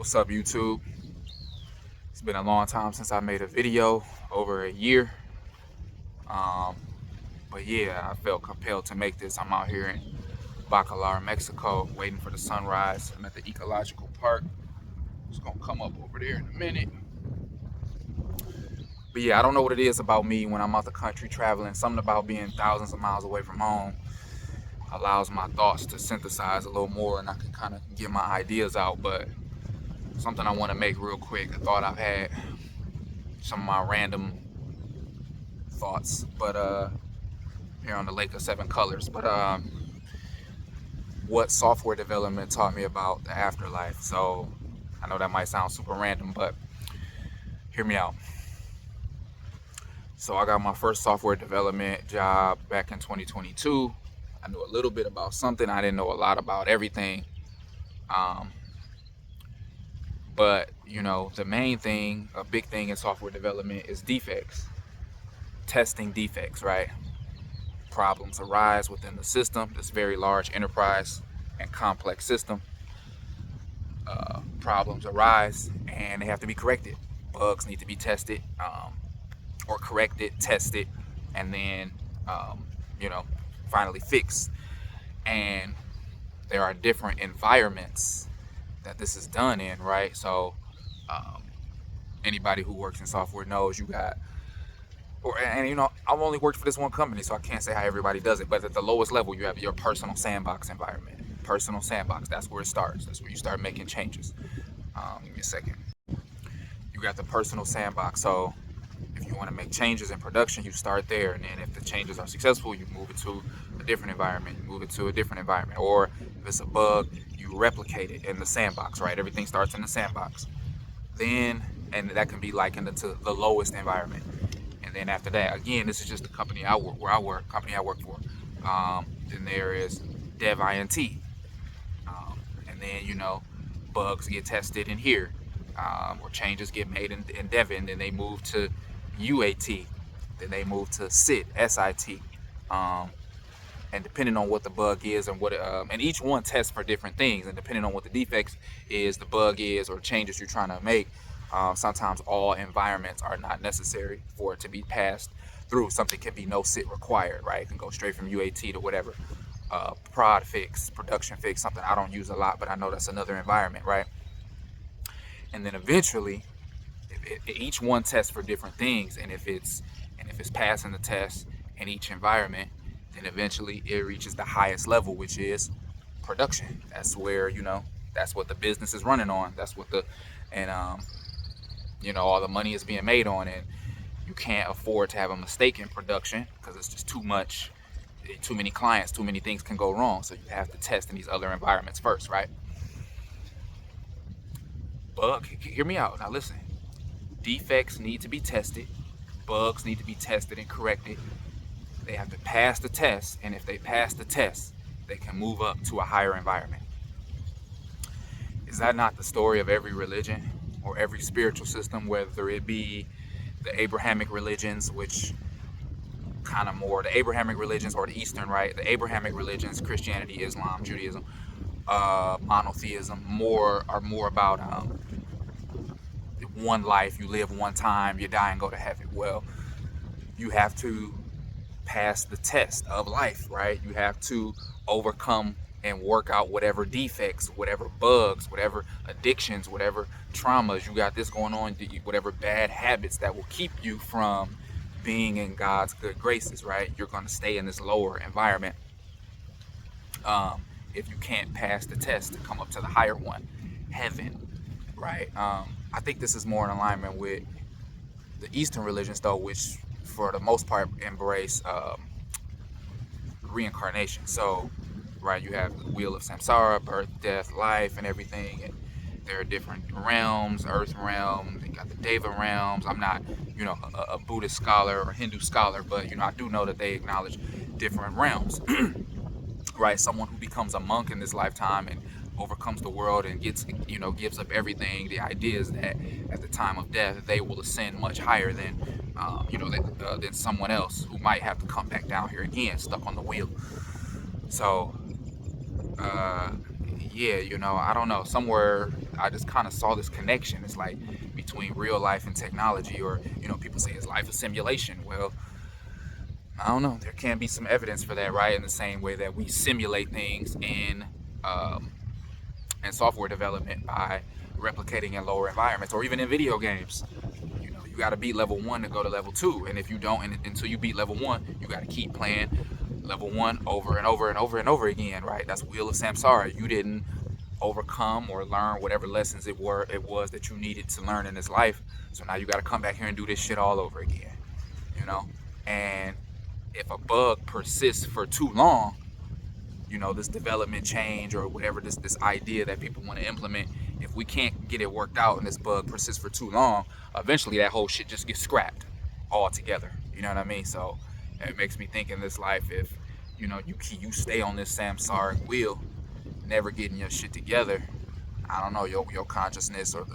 What's up, YouTube? It's been a long time since I made a video, over a year. Um, but yeah, I felt compelled to make this. I'm out here in Bacalar, Mexico, waiting for the sunrise. I'm at the ecological park. It's gonna come up over there in a minute. But yeah, I don't know what it is about me when I'm out the country traveling. Something about being thousands of miles away from home allows my thoughts to synthesize a little more, and I can kind of get my ideas out. But something I want to make real quick, a thought I've had, some of my random thoughts, but here on the Lake of Seven Colors. But what software development taught me about the afterlife. So I know that might sound super random, but hear me out. So I got my first software development job back in 2022. I knew a little bit about something. I didn't know a lot about everything. But you know, the main thing, a big thing in software development is defects, testing defects, right? Problems arise within the system, this very large enterprise and complex system. Problems arise and they have to be corrected. Bugs need to be tested, or corrected, tested, and then you know, finally fixed. And there are different environments that this is done in, right? So anybody who works in software knows you got, and you know, I've only worked for this one company, so I can't say how everybody does it, but at the lowest level you have your personal sandbox environment. Personal sandbox, that's where it starts. That's where you start making changes. Give me a second. You got the personal sandbox. So if you want to make changes in production, you start there, and then if the changes are successful, you move it to a different environment. You move it to a different environment. Or if it's a bug, you replicate it in the sandbox, right? Everything starts in the sandbox. Then, and that can be likened to the lowest environment. And then after that, again, this is just the company I work for. Then there is Dev INT. And then, you know, bugs get tested in here, or changes get made in Devin. Then they move to UAT. Then they move to SIT. And depending on what the bug is and what and each one tests for different things, and depending on what the defects is, the bug is, or changes you're trying to make, sometimes all environments are not necessary for it to be passed through. Something can be no sit required, right? It can go straight from UAT to whatever. Prod fix, production fix, something I don't use a lot, but I know that's another environment, right? And then eventually, each one tests for different things, and if it's passing the test in each environment, then eventually it reaches the highest level, which is production. That's where, you know, that's what the business is running on. That's what you know, all the money is being made on it. You can't afford to have a mistake in production because it's just too much. Too many clients, too many things can go wrong. So you have to test in these other environments first, right? Bug, hear me out. Now listen, defects need to be tested. Bugs need to be tested and corrected. They have to pass the test. And if they pass the test, they can move up to a higher environment. Is that not the story of every religion or every spiritual system, whether it be the Abrahamic religions, which kind of more the Abrahamic religions, or the Eastern, right? The Abrahamic religions, Christianity, Islam, Judaism, monotheism, are more about one life, you live one time, you die and go to heaven. Well, you have to pass the test of life, right? You have to overcome and work out whatever defects, whatever bugs, whatever addictions, whatever traumas you got this going on, whatever bad habits that will keep you from being in God's good graces, right? You're going to stay in this lower environment if you can't pass the test to come up to the higher one, heaven, right? I think this is more in alignment with the Eastern religions, though, which for the most part embrace reincarnation. So, right, you have the wheel of samsara, birth, death, life, and everything, and there are different realms, earth realm, you got the Deva realms. I'm not, you know, a Buddhist scholar or Hindu scholar, but, you know, I do know that they acknowledge different realms, right? Someone who becomes a monk in this lifetime and overcomes the world and gets, you know, gives up everything. The idea is that at the time of death, they will ascend much higher than, you know, than someone else who might have to come back down here again, stuck on the wheel. So, yeah, I don't know. Somewhere I just kind of saw this connection. It's like between real life and technology, or people say is life a simulation? Well, I don't know. There can be some evidence for that, right? In the same way that we simulate things um, in software development by replicating in lower environments, or even in video games. You got to beat level 1 to go to level 2, and if you don't, until you beat level 1, you got to keep playing level 1 over and over and over and over again, right? That's Wheel of Samsara. You didn't overcome or learn whatever lessons it was that you needed to learn in this life, so now you got to come back here and do this shit all over again, you know. And if a bug persists for too long, this development change or whatever, this idea that people want to implement, if we can't get it worked out and this bug persists for too long, eventually that whole shit just gets scrapped altogether. You know what I mean? So it makes me think in this life, if you stay on this samsaric wheel, never getting your shit together, I don't know, your consciousness it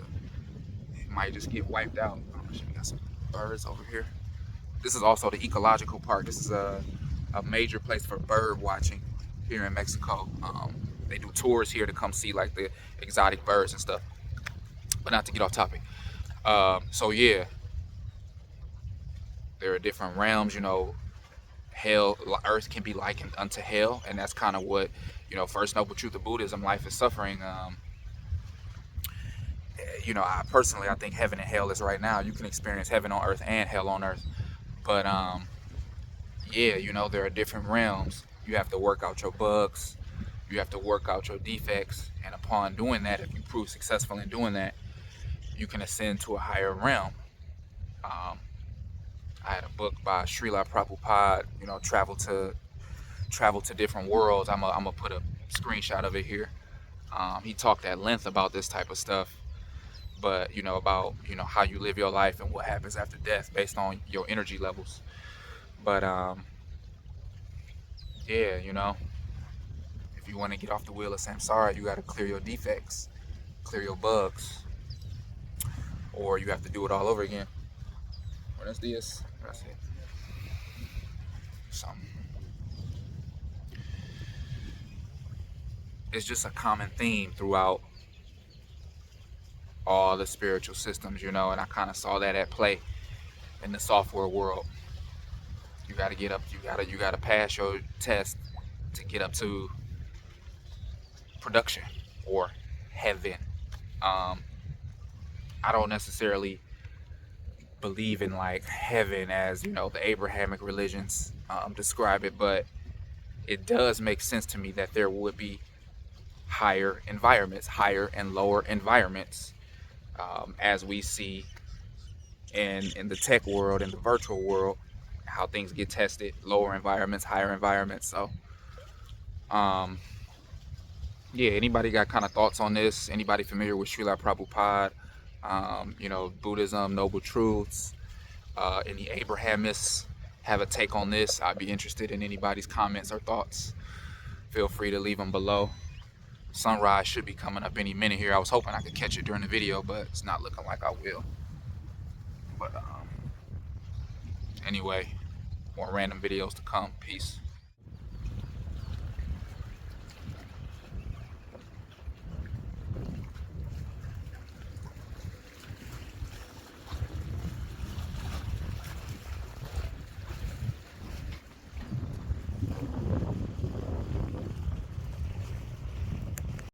might just get wiped out. Oh, shit, we got some birds over here. This is also the ecological park. This is a major place for bird watching here in Mexico. They do tours here to come see like the exotic birds and stuff. But not to get off topic. So yeah, there are different realms. Hell, Earth can be likened unto hell, and that's kind of what First Noble Truth of Buddhism, life is suffering. I think heaven and hell is right now. You can experience heaven on earth and hell on earth. But yeah, there are different realms. You have to work out your bugs. You have to work out your defects. And upon doing that, if you prove successful in doing that, you can ascend to a higher realm. Um, I had a book by Srila Prabhupada, travel to different worlds. I'm gonna put a screenshot of it here. He talked at length about this type of stuff, but about how you live your life and what happens after death based on your energy levels. But yeah, if you want to get off the wheel of samsara, you got to clear your defects, clear your bugs, or you have to do it all over again. Buenos dias. That's it. So it's just a common theme throughout all the spiritual systems, and I kind of saw that at play in the software world. You got to get up. You got to pass your test to get up to production or heaven. I don't necessarily believe in like heaven as the Abrahamic religions describe it, but it does make sense to me that there would be higher environments, higher and lower environments, as we see in the tech world, in the virtual world, how things get tested, lower environments, higher environments. So yeah, anybody got kind of thoughts on this? Anybody familiar with Srila Prabhupada? Buddhism, Noble Truths, any Abrahamists have a take on this? I'd be interested in anybody's comments or thoughts. Feel free to leave them below. Sunrise should be coming up any minute here. I was hoping I could catch it during the video, but it's not looking like I will. But anyway, more random videos to come. Peace.